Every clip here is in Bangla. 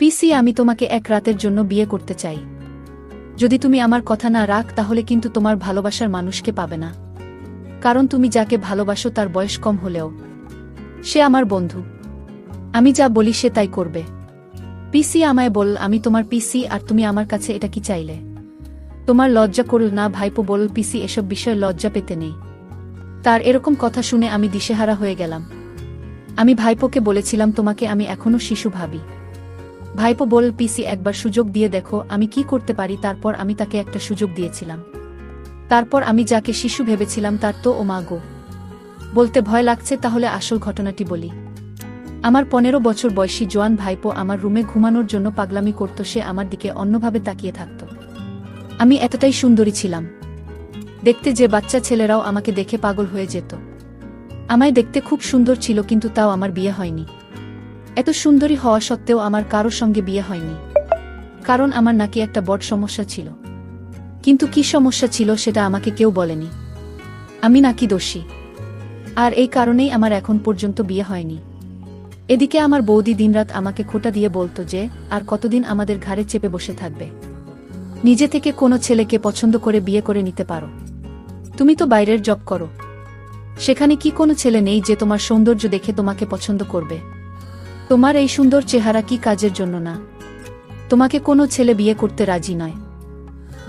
পিসি, আমি তোমাকে এক রাতের জন্য বিয়ে করতে চাই। যদি তুমি আমার কথা না রাখ তাহলে কিন্তু তোমার ভালোবাসার মানুষকে পাবে না। কারণ তুমি যাকে ভালোবাসো তার বয়স কম হলেও সে আমার বন্ধু। আমি যা বলি সে তাই করবে। পিসি, আমায় বল আমি তোমার পিসি, আর তুমি আমার কাছে এটা কি চাইলে? তোমার লজ্জা করল না? ভাইপো বল, পিসি এসব বিষয়ে লজ্জা পেতে নেই। তার এরকম কথা শুনে আমি দিশেহারা হয়ে গেলাম। আমি ভাইপোকে বলেছিলাম তোমাকে আমি এখনো শিশু ভাবি। ভাইপো বল, পিসি একবার সুযোগ দিয়ে দেখো আমি কি করতে পারি। তারপর আমি তাকে একটা সুযোগ দিয়েছিলাম। তারপর আমি যাকে শিশু ভেবেছিলাম তার তো ও মা গো। বলতে ভয় লাগছে, তাহলে আসল ঘটনাটি বলি। আমার 15 বছর বয়সী জোয়ান ভাইপো আমার রুমে ঘুমানোর জন্য পাগলামি করত। সে আমার দিকে অন্যভাবে তাকিয়ে থাকত। আমি এতটাই সুন্দরী ছিলাম দেখতে যে বাচ্চা ছেলেরাও আমাকে দেখে পাগল হয়ে যেত। আমায় দেখতে খুব সুন্দর ছিল, কিন্তু তাও আমার বিয়ে হয়নি। এত সুন্দরী হওয়া সত্ত্বেও আমার কারো সঙ্গে বিয়ে হয়নি। কারণ আমার নাকি একটা বড় সমস্যা ছিল। কিন্তু কি সমস্যা ছিল সেটা আমাকে কেউ বলেনি। আমি নাকি দোষী, আর এই কারণেই আমার এখন পর্যন্ত বিয়ে হয়নি। এদিকে আমার বৌদি দিনরাত আমাকে খোঁটা দিয়ে বলতো যে আর কতদিন আমাদের ঘাড়ে চেপে বসে থাকবে। নিজে থেকে কোনো ছেলেকে পছন্দ করে বিয়ে করে নিতে পারো। তুমি তো বাইরের জব করো, সেখানে কি কোনো ছেলে নেই যে তোমার সৌন্দর্য দেখে তোমাকে পছন্দ করবে? তোমার এই সুন্দর চেহারা কি কাজের জন্য না? তোমাকে কোনো ছেলে বিয়ে করতে রাজি নয়।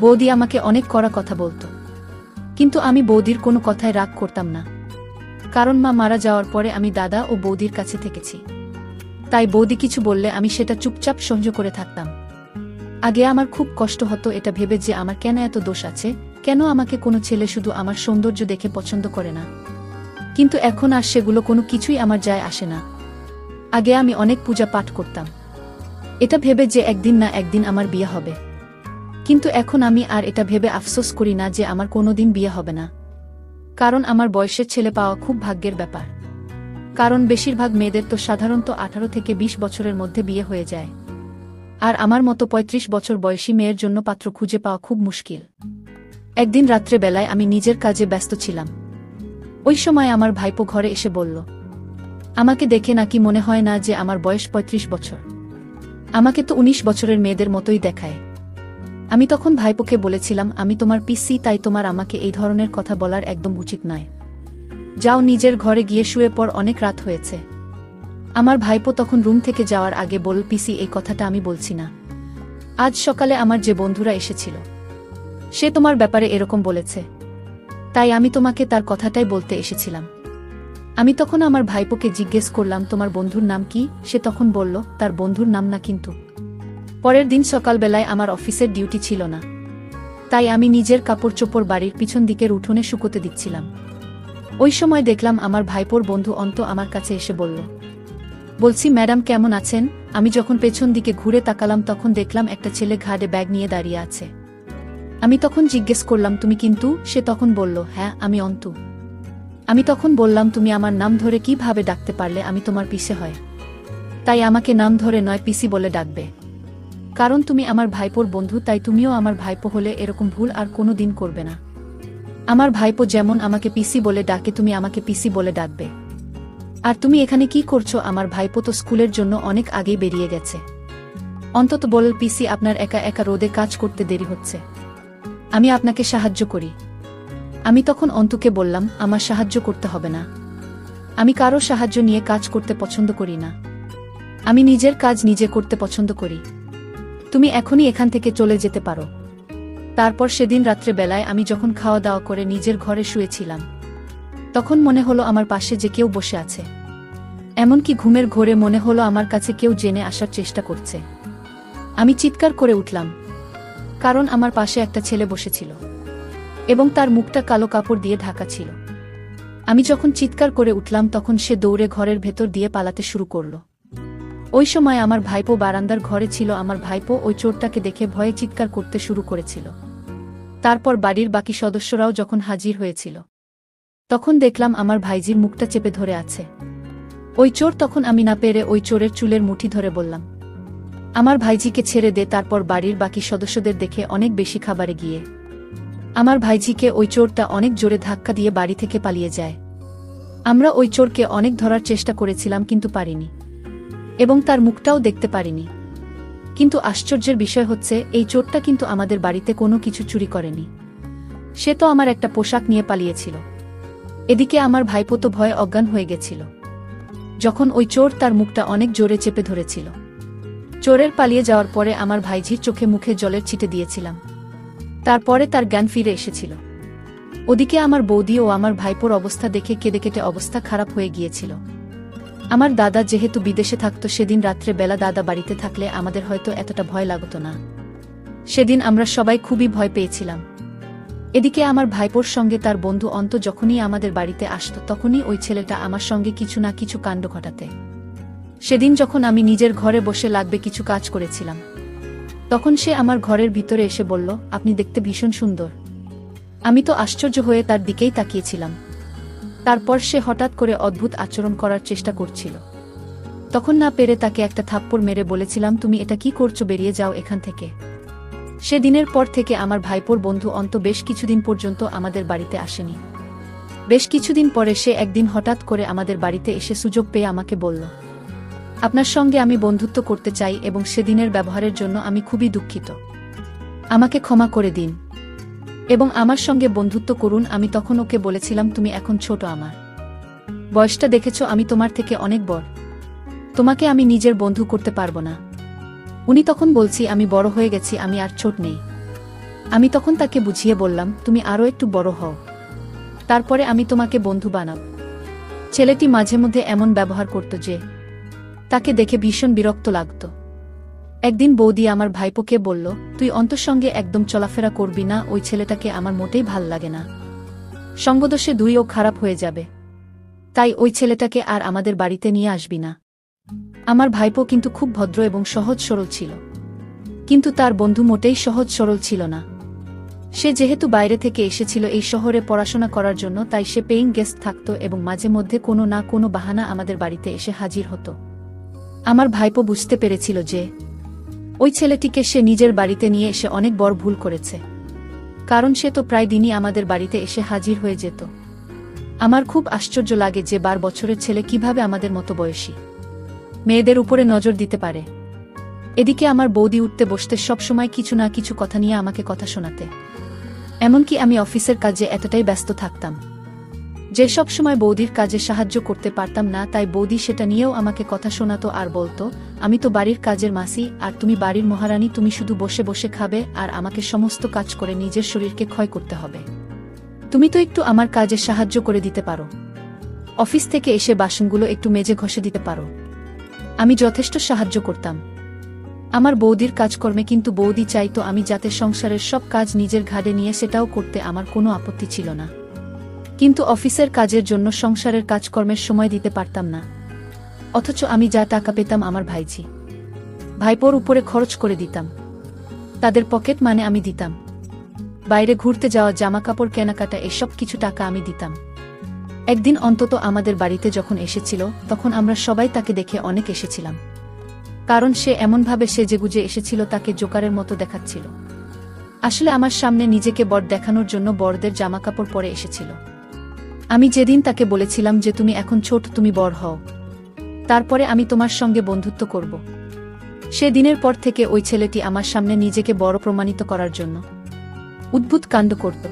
বৌদি আমাকে অনেক কড়া কথা বলতো, কিন্তু আমি বৌদির কোনো কথায় রাগ করতাম না। কারণ মা মারা যাওয়ার পরে আমি দাদা ও বৌদির কাছে থেকেছি। তাই বৌদি কিছু বললে আমি সেটা চুপচাপ সহ্য করে থাকতাম। আগে আমার খুব কষ্ট হতো এটা ভেবে যে আমার কেন এত দোষ আছে, কেন আমাকে কোনো ছেলে শুধু আমার সৌন্দর্য দেখে পছন্দ করে না। কিন্তু এখন আর সেগুলো কোনো কিছুই আমার যায় আসে না। আগে আমি অনেক পূজা পাঠ করতাম এটা ভেবে যে একদিন না একদিন আমার বিয়ে হবে। কিন্তু এখন আমি আর এটা ভেবে আফসোস করি না যে আমার কোনোদিন বিয়ে হবে না। কারণ আমার বয়সের ছেলে পাওয়া খুব ভাগ্যের ব্যাপার। কারণ বেশিরভাগ মেয়েদের তো সাধারণত 18 থেকে 20 বছরের মধ্যে বিয়ে হয়ে যায়। আর আমার মতো 35 বছর বয়সী মেয়ের জন্য পাত্র খুঁজে পাওয়া খুব মুশকিল। একদিন রাত্রে বেলায় আমি নিজের কাজে ব্যস্ত ছিলাম। ওই সময় আমার ভাইপো ঘরে এসে বলল, আমাকে দেখে নাকি মনে হয় না যে আমার বয়স 35 বছর। আমাকে তো 19 বছরের মেয়েদের মতোই দেখায়। আমি তখন ভাইপোকে বলেছিলাম, আমি তোমার পিসি, তাই তোমার আমাকে এই ধরনের কথা বলার একদম উচিত নয়। যাও নিজের ঘরে গিয়ে শুয়ে পড়, অনেক রাত হয়েছে। আমার ভাইপো তখন রুম থেকে যাওয়ার আগে বলল, পিসি এই কথাটা আমি বলছি না। আজ সকালে আমার যে বন্ধুরা এসেছিল সে তোমার ব্যাপারে এরকম বলেছে, তাই আমি তোমাকে তার কথাটাই বলতে এসেছিলাম। আমি তখন আমার ভাইপোকে জিজ্ঞেস করলাম, তোমার বন্ধুর নাম কি? সে তখন বলল, তার বন্ধুর নাম না। কিন্তু পরের দিন সকালবেলায় আমার অফিসের ডিউটি ছিল না, তাই আমি নিজের কাপড় চোপড় বাড়ির পিছন দিকের উঠোনে শুকোতে দিচ্ছিলাম। ওই সময় দেখলাম আমার ভাইপোর বন্ধু অন্ত আমার কাছে এসে বলল, বলছি ম্যাডাম কেমন আছেন? আমি যখন পেছন দিকে ঘুরে তাকালাম তখন দেখলাম একটা ছেলে ঘাড়ে ব্যাগ নিয়ে দাঁড়িয়ে আছে। আমি তখন জিজ্ঞেস করলাম, তুমি কিন্তু? সে তখন বলল, হ্যাঁ আমি অন্তু। আমি তখন বললাম, তুমি আমার নাম ধরে কিভাবে ডাকতে পারলে? আমি তোমার পিসে হয়, তাই আমাকে নাম ধরে নয় পিসি বলে ডাকবে। কারণ তুমি আমার ভাইপোর বন্ধু, তাই তুমিও আমার ভাইপো হলে এরকম ভুল আর কোনো দিন করবে না। আমার ভাইপো যেমন আমাকে পিসি বলে ডাকে তুমি আমাকে পিসি বলে ডাকবে। আর তুমি এখানে কি করছো? আমার ভাইপো তো স্কুলের জন্য অনেক আগেই বেরিয়ে গেছে। অন্তত বল, পিসি আপনার একা একা রোদে কাজ করতে দেরি হচ্ছে, আমি আপনাকে সাহায্য করি। আমি তখন অন্তুকে বললাম, আমার সাহায্য করতে হবে না। আমি কারো সাহায্য নিয়ে কাজ করতে পছন্দ করি না। আমি নিজের কাজ নিজে করতে পছন্দ করি। তুমি এখনই এখান থেকে চলে যেতে পারো। তারপর সেদিন রাত্রে বেলায় আমি যখন খাওয়া দাওয়া করে নিজের ঘরে শুয়েছিলাম তখন মনে হলো আমার পাশে যে কেউ বসে আছে। এমনকি ঘুমের ঘোরে মনে হলো আমার কাছে কেউ জেনে আসার চেষ্টা করছে। আমি চিৎকার করে উঠলাম, কারণ আমার পাশে একটা ছেলে বসেছিল এবং তার মুখটা কালো কাপড় দিয়ে ঢাকা ছিল। আমি যখন চিৎকার করে উঠলাম তখন সে দৌড়ে ঘরের ভেতর দিয়ে পালাতে শুরু করল। ওই সময় আমার ভাইপো বারান্দার ঘরে ছিল। আমার ভাইপো ওই চোরটাকে দেখে ভয়ে চিৎকার করতে শুরু করেছিল। তারপর বাড়ির বাকি সদস্যরাও যখন হাজির হয়েছিল তখন দেখলাম আমার ভাইজির মুখটা চেপে ধরে আছে ওই চোর। তখন আমি না পেরে ওই চোরের চুলের মুঠি ধরে বললাম, আমার ভাইজিকে ছেড়ে দে। তারপর বাড়ির বাকি সদস্যদের দেখে অনেক বেশি খাবারে গিয়ে আমার ভাইজিকে ওই চোরটা অনেক জোরে ধাক্কা দিয়ে বাড়ি থেকে পালিয়ে যায়। আমরা ওই চোরকে অনেক ধরার চেষ্টা করেছিলাম কিন্তু পারিনি, এবং তার মুখটাও দেখতে পারিনি। কিন্তু আশ্চর্যের বিষয় হচ্ছে এই চোরটা কিন্তু আমাদের বাড়িতে কোনো কিছু চুরি করেনি। সে তো আমার একটা পোশাক নিয়ে পালিয়েছিল। এদিকে আমার ভাইপো তো ভয়ে অজ্ঞান হয়ে গেছিল যখন ওই চোর তার মুখটা অনেক জোরে চেপে ধরেছিল। চোরের পালিয়ে যাওয়ার পরে আমার ভাইঝির চোখে মুখে জলের ছিটে দিয়েছিলাম। তারপরে তার জ্ঞান ফিরে এসেছিল। ওদিকে আমার বৌদি ও আমার ভাইপোর অবস্থা দেখে কেঁদে কেটে অবস্থা খারাপ হয়ে গিয়েছিল। আমার দাদা যেহেতু বিদেশে থাকতো, সেদিন রাত্রে বেলা দাদা বাড়িতে থাকলে আমাদের হয়তো এতটা ভয় লাগতো না। সেদিন আমরা সবাই খুবই ভয় পেয়েছিলাম। এদিকে আমার ভাইপোর সঙ্গে তার বন্ধু অন্ত যখনই আমাদের বাড়িতে আসতো তখনই ওই ছেলেটা আমার সঙ্গে কিছু না কিছু কাণ্ড ঘটাতে। সেদিন যখন আমি নিজের ঘরে বসে লাগবে কিছু কাজ করেছিলাম, তখন সে আমার ঘরের ভিতরে এসে বলল, আপনি দেখতে ভীষণ সুন্দর। আমি তো আশ্চর্য হয়ে তার দিকেই তাকিয়েছিলাম। তারপর সে হঠাৎ করে অদ্ভুত আচরণ করার চেষ্টা করছিল। তখন না পেরে তাকে একটা থাপ্পড় মেরে বলেছিলাম, তুমি এটা কি করছো, বেরিয়ে যাও এখান থেকে। সেদিনের পর থেকে আমার ভাইপোর বন্ধু অন্ত বেশ কিছুদিন পর্যন্ত আমাদের বাড়িতে আসেনি। বেশ কিছুদিন পরে সে একদিন হঠাৎ করে আমাদের বাড়িতে এসে সুযোগ পেয়ে আমাকে বলল, আপনার সঙ্গে আমি বন্ধুত্ব করতে চাই এবং সেদিনের ব্যবহারের জন্য আমি খুবই দুঃখিত। আমাকে ক্ষমা করে দিন এবং আমার সঙ্গে বন্ধুত্ব করুন। আমি তখন ওকে বলেছিলাম, তুমি এখন ছোট, আমার বয়সটা দেখেছ, আমি তোমার থেকে অনেক বড়, তোমাকে আমি নিজের বন্ধু করতে পারবো না। উনি তখন বলছি, আমি বড় হয়ে গেছি, আমি আর ছোট নেই। আমি তখন তাকে বুঝিয়ে বললাম, তুমি আরও একটু বড় হও, তারপরে আমি তোমাকে বন্ধু বানাব। ছেলেটি মাঝে মধ্যে এমন ব্যবহার করত যে তাকে দেখে ভীষণ বিরক্ত লাগত। একদিন বৌদি আমার ভাইপোকে বলল, তুই অন্তর সঙ্গে একদম চলাফেরা করবি না, ওই ছেলেটাকে আমার মোটেই ভাল লাগে না, সঙ্গদোষে দুইও খারাপ হয়ে যাবে, তাই ওই ছেলেটাকে আর আমাদের বাড়িতে নিয়ে আসবি না। আমার ভাইপো কিন্তু খুব ভদ্র এবং সহজ সরল ছিল, কিন্তু তার বন্ধু মোটেই সহজ সরল ছিল না। সে যেহেতু বাইরে থেকে এসেছিল এই শহরে পড়াশোনা করার জন্য, তাই সে পেইং গেস্ট থাকত এবং মাঝে মধ্যে কোনো না কোনো বাহানা আমাদের বাড়িতে এসে হাজির হতো। আমার ভাইপো বুঝতে পেরেছিল যে ওই ছেলেটিকে সে নিজের বাড়িতে নিয়ে এসে অনেক বড় ভুল করেছে, কারণ সে তো প্রায় দিনই আমাদের বাড়িতে এসে হাজির হয়ে যেত। আমার খুব আশ্চর্য লাগে যে 12 বছরের ছেলে কিভাবে আমাদের মতো বয়সী মেয়েদের উপরে নজর দিতে পারে। এদিকে আমার বৌদি উঠতে বসতে সবসময় কিছু না কিছু কথা নিয়ে আমাকে কথা শোনাতে। এমনকি আমি অফিসের কাজে এতটাই ব্যস্ত থাকতাম যে সব সময় বৌদির কাজে সাহায্য করতে পারতাম না, তাই বৌদি সেটা নিয়েও আমাকে কথা শোনাতো আর বলতো, আমি তো বাড়ির কাজের মাসি আর তুমি বাড়ির মহারানী, তুমি শুধু বসে বসে খাবে আর আমাকে সমস্ত কাজ করে নিজের শরীরকে ক্ষয় করতে হবে। তুমি তো একটু আমার কাজে সাহায্য করে দিতে পারো, অফিস থেকে এসে বাসনগুলো একটু মেজে ঘষে দিতে পারো। আমি যথেষ্ট সাহায্য করতাম আমার বৌদির কাজকর্মে, কিন্তু বৌদি চাইতো আমি যাতে সংসারের সব কাজ নিজের ঘাড়ে নিয়ে, সেটাও করতে আমার কোনো আপত্তি ছিল না, কিন্তু অফিসের কাজের জন্য সংসারের কাজকর্মের সময় দিতে পারতাম না। অথচ আমি যা টাকা পেতাম আমার ভাইঝি ভাইপোর উপরে খরচ করে দিতাম, তাদের পকেট মানে আমি দিতাম। বাইরে ঘুরতে যাওয়া, জামাকাপড় কেনাকাটা, এসব কিছু টাকা আমি দিতাম। একদিন অন্তত আমাদের বাড়িতে যখন এসেছিল, তখন আমরা সবাই তাকে দেখে অনেক এসেছিলাম, কারণ সে এমনভাবে সেজেগুজে এসেছিল তাকে জোকারের মতো দেখাচ্ছিল। আসলে আমার সামনে নিজেকে বড় দেখানোর জন্য বড়দের জামাকাপড় পরে এসেছিল। আমি যেদিন তাকে বলেছিলাম যে তুমি এখন ছোট, তুমি বড় হও, তারপরে আমি তোমার সঙ্গে বন্ধুত্ব করব, সেদিনের পর থেকে ওই ছেলেটি আমার সামনে নিজেকে বড় প্রমাণিত করার জন্য উদ্ভুত কাণ্ড করত।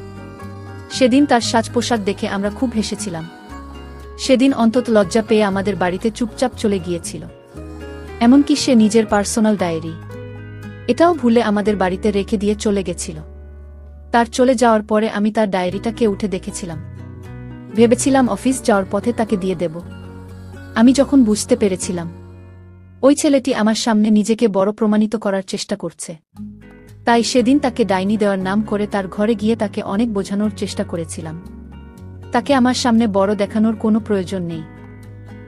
সেদিন তার সাজ পোশাক দেখে আমরা খুব হেসেছিলাম। সেদিন অন্তত লজ্জা পেয়ে আমাদের বাড়িতে চুপচাপ চলে গিয়েছিল। এমনকি সে নিজের পার্সোনাল ডায়েরি এটাও ভুলে আমাদের বাড়িতে রেখে দিয়ে চলে গেছিল। তার চলে যাওয়ার পরে আমি তার ডায়েরিটাকে উঠে দেখেছিলাম, ভেবেছিলাম অফিস যাওয়ার পথে তাকে দিয়ে দেব। আমি যখন বুঝতে পেরেছিলাম ওই ছেলেটি আমার সামনে নিজেকে বড় প্রমাণিত করার চেষ্টা করছে, তাই সেদিন তাকে ডাইনি দেওয়ার নাম করে তার ঘরে গিয়ে তাকে অনেক বোঝানোর চেষ্টা করেছিলাম। তাকে আমার সামনে বড় দেখানোর কোনো প্রয়োজন নেই।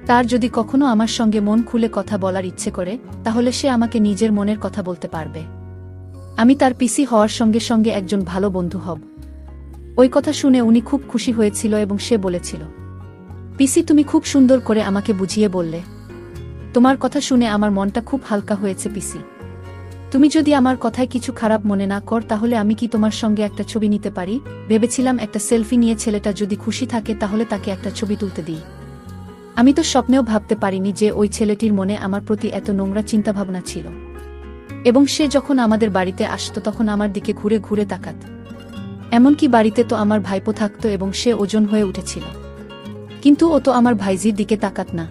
তার যদি কখনো আমার সঙ্গে মন খুলে কথা বলার ইচ্ছে করে, তাহলে সে আমাকে নিজের মনের কথা বলতে পারবে। আমি তার পিসি হওয়ার সঙ্গে সঙ্গে একজন ভালো বন্ধু হব। ওই কথা শুনে উনি খুব খুশি হয়েছিল এবং সে বলেছিল, পিসি তুমি খুব সুন্দর করে আমাকে বুঝিয়ে বললে, তোমার কথা শুনে আমার মনটা খুব হালকা হয়েছে পিসি। তুমি যদি আমার কথায় কিছু খারাপ মনে না কর, তাহলে আমি কি তোমার সঙ্গে একটা ছবি নিতে পারি? ভেবেছিলাম একটা সেলফি নিয়ে ছেলেটা যদি খুশি থাকে তাহলে তাকে একটা ছবি তুলতে দিই। আমি তো স্বপ্নেও ভাবতে পারিনি যে ওই ছেলেটির মনে আমার প্রতি এত নোংরা চিন্তাভাবনা ছিল। এবং সে যখন আমাদের বাড়িতে আসতো তখন আমার দিকে ঘুরে ঘুরে তাকাত। এমনকি বাড়িতে তো আমার ভাইপো থাকতো এবং সে ওজন হয়ে উঠেছিল, কিন্তু ও তো আমার ভাইজির দিকে তাকাত না,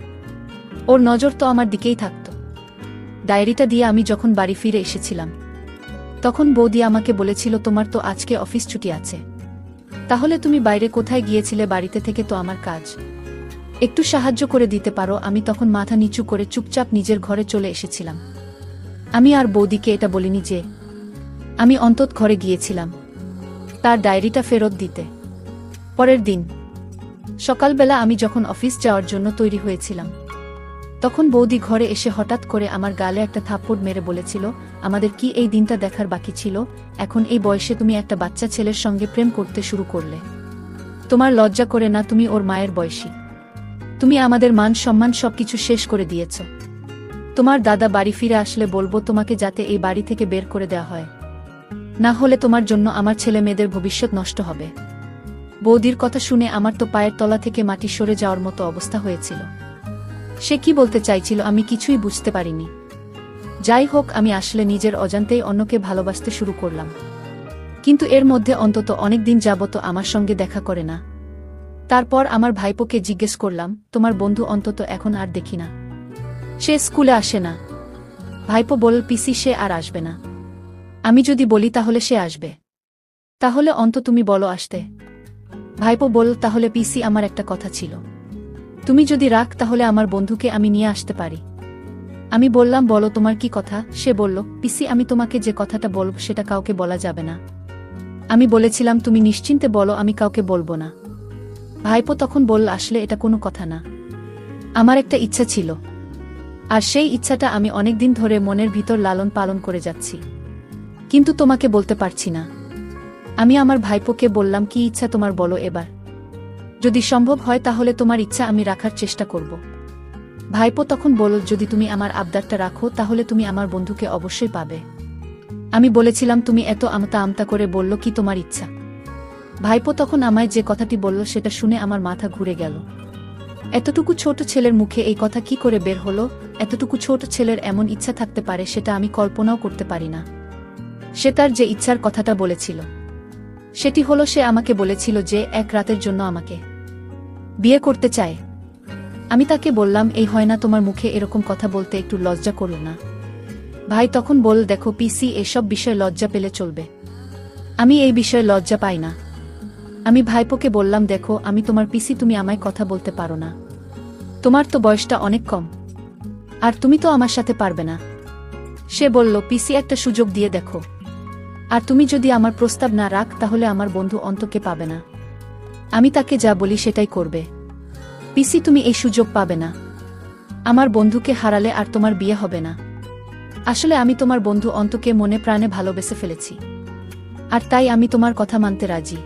ওর নজর তো আমার দিকেই থাকত। ডায়েরিটা দিয়ে আমি যখন বাড়ি ফিরে এসেছিলাম তখন বৌদি আমাকে বলেছিল, তোমার তো আজকে অফিস ছুটি আছে, তাহলে তুমি বাইরে কোথায় গিয়েছিলে? বাড়িতে থেকে তো আমার কাজ, একটু সাহায্য করে দিতে পারো। আমি তখন মাথা নিচু করে চুপচাপ নিজের ঘরে চলে এসেছিলাম। আমি আর বৌদিকে এটা বলিনি যে আমি অন্তত ঘরে গিয়েছিলাম তার ডায়েরিটা ফেরত দিতে। পরের দিন সকালবেলা আমি যখন অফিস যাওয়ার জন্য তৈরি হয়েছিলাম তখন বৌদি ঘরে এসে হঠাৎ করে আমার গালে একটা থাপ্পড় মেরে বলেছিল, আমাদের কি এই দিনটা দেখার বাকি ছিল? এখন এই বয়সে তুমি একটা বাচ্চা ছেলের সঙ্গে প্রেম করতে শুরু করলে, তোমার লজ্জা করে না? তুমি ওর মায়ের বয়সী, তুমি আমাদের মান সম্মান সবকিছু শেষ করে দিয়েছ। তোমার দাদা বাড়ি ফিরে আসলে বলবো তোমাকে যাতে এই বাড়ি থেকে বের করে দেওয়া হয়, না হলে তোমার জন্য আমার ছেলে মেয়েদের ভবিষ্যৎ নষ্ট হবে। বৌদির কথা শুনে আমার তো পায়ের তলা থেকে মাটি সরে যাওয়ার মতো অবস্থা হয়েছিল। সে কি বলতে চাইছিল আমি কিছুই বুঝতে পারিনি। যাই হোক, আমি আসলে নিজের অজান্তেই অন্যকে ভালোবাসতে শুরু করলাম, কিন্তু এর মধ্যে অন্তত অনেক দিন যাবত আমার সঙ্গে দেখা করে না। তারপর আমার ভাইপোকে জিজ্ঞেস করলাম, তোমার বন্ধু অন্তত এখন আর দেখি না, সে স্কুলে আসে না? ভাইপো বলল, পিসি সে আর আসবে না। আমি যদি বলি তাহলে সে আসবে, তাহলে অন্ত তুমি বলো আসতে। ভাইপো বলল, তাহলে পিসি আমার একটা কথা ছিল, তুমি যদি রাখ তাহলে আমার বন্ধুকে আমি নিয়ে আসতে পারি। আমি বললাম, বলো তোমার কি কথা? সে বলল, পিসি আমি তোমাকে যে কথাটা বলব সেটা কাউকে বলা যাবে না। আমি বলেছিলাম, তুমি নিশ্চিন্তে বলো, আমি কাউকে বলবো না। ভাইপো তখন বলল, আসলে এটা কোনো কথা না, আমার একটা ইচ্ছা ছিল, আর সেই ইচ্ছাটা আমি অনেক দিন ধরে মনের ভিতর লালন পালন করে যাচ্ছি, কিন্তু তোমাকে বলতে পারছি না। আমি আমার ভাইপোকে বললাম, কি ইচ্ছা তোমার বলো এবার, যদি সম্ভব হয় তাহলে তোমার ইচ্ছা আমি রাখার চেষ্টা করব। ভাইপো তখন বলল, যদি তুমি আমার আবদারটা রাখো তাহলে তুমি আমার বন্ধুকে অবশ্যই পাবে। আমি বলেছিলাম, তুমি এত আমতা আমতা করে বলল কি তোমার ইচ্ছা? ভাইপো তখন আমায় যে কথাটি বলল সেটা শুনে আমার মাথা ঘুরে গেল। এতটুকু ছোট ছেলের মুখে এই কথা কি করে বের হলো? এতটুকু ছোট ছেলের এমন ইচ্ছা থাকতে পারে সেটা আমি কল্পনাও করতে পারি না। সে তার যে ইচ্ছার কথাটা বলেছিল সেটি হলো, সে আমাকে বলেছিল যে এক রাতের জন্য আমাকে বিয়ে করতে চায়। আমি তাকে বললাম, এই হয় না, তোমার মুখে এরকম কথা বলতে একটু লজ্জা করল না? ভাই তখন বল, দেখো পিসি, এসব বিষয়ে লজ্জা পেলে চলবে, আমি এই বিষয়ে লজ্জা পাই না। আমি ভাইপোকে বললাম, দেখো আমি তোমার পিসি, তুমি আমায় কথা বলতে পারো না, তোমার তো বয়সটা অনেক কম, আর তুমি তো আমার সাথে পারবে না। সে বলল, পিসি একটা সুযোগ দিয়ে দেখো, আর তুমি যদি আমার প্রস্তাব না রাখ তাহলে আমার বন্ধু অন্তকে পাবে না, আমি তাকে যা বলি সেটাই করবে। পিসি তুমি এই সুযোগ পাবে না, আমার বন্ধুকে হারালে আর তোমার বিয়ে হবে না। আসলে আমি তোমার বন্ধু অন্তকে মনে প্রাণে ভালোবেসে ফেলেছি, আর তাই আমি তোমার কথা মানতে রাজি।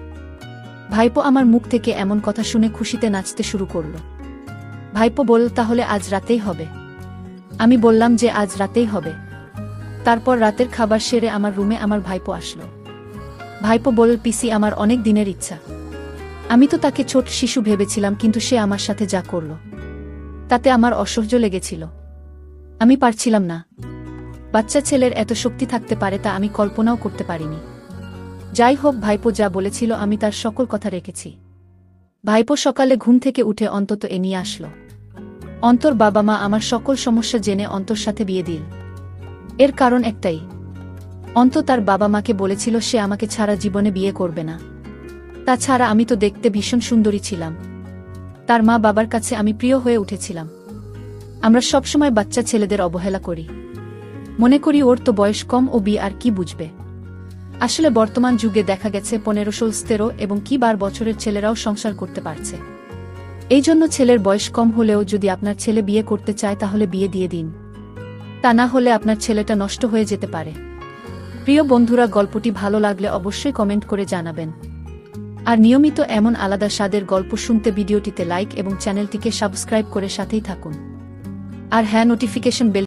ভাইপো আমার মুখ থেকে এমন কথা শুনে খুশিতে নাচতে শুরু করল। ভাইপো বলল, তাহলে আজ রাতেই হবে? আমি বললাম যে আজ রাতেই হবে। তারপর রাতের খাবার সেরে আমার রুমে আমার ভাইপো আসলো। ভাইপো বলল, পিসি আমার অনেক দিনের ইচ্ছা। আমি তো তাকে ছোট শিশু ভেবেছিলাম, কিন্তু সে আমার সাথে যা করল তাতে আমার অসহ্য লেগেছিল, আমি পারছিলাম না। বাচ্চা ছেলের এত শক্তি থাকতে পারে তা আমি কল্পনাও করতে পারিনি। যাই হোক, ভাইপো যা বলেছিল আমি তার সকল কথা রেখেছি। ভাইপো সকালে ঘুম থেকে উঠে অন্তত এ নিয়ে আসলো। অন্তর বাবা মা আমার সকল সমস্যা জেনে অন্তর সাথে বিয়ে দিল। এর কারণ একটাই, অন্ত তার বাবা মাকে বলেছিল সে আমাকে ছাড়া জীবনে বিয়ে করবে না। তাছাড়া আমি তো দেখতে ভীষণ সুন্দরী ছিলাম, তার মা বাবার কাছে আমি প্রিয় হয়ে উঠেছিলাম। আমরা সবসময় বাচ্চা ছেলেদের অবহেলা করি, মনে করি ওর তো বয়স কম, ও বিয়ে আর কি বুঝবে। আসলে বর্তমান যুগে দেখা গেছে 15-16 এবং কি 12 বছরের ছেলেরাও সংসার করতে পারছে। এই জন্য ছেলের বয়স কম হলেও যদি আপনার ছেলে বিয়ে করতে চায় তাহলে বিয়ে দিয়ে দিন, তা না হলে আপনার ছেলেটা নষ্ট হয়ে যেতে পারে। প্রিয় বন্ধুরা, গল্পটি ভালো লাগলে অবশ্যই কমেন্ট করে জানাবেন, আর নিয়মিত এমন আলাদা স্বাদের গল্প শুনতে ভিডিওটিতে লাইক এবং চ্যানেলটিকে সাবস্ক্রাইব করে সাথেই থাকুন। আর হ্যাঁ, নোটিফিকেশন বেল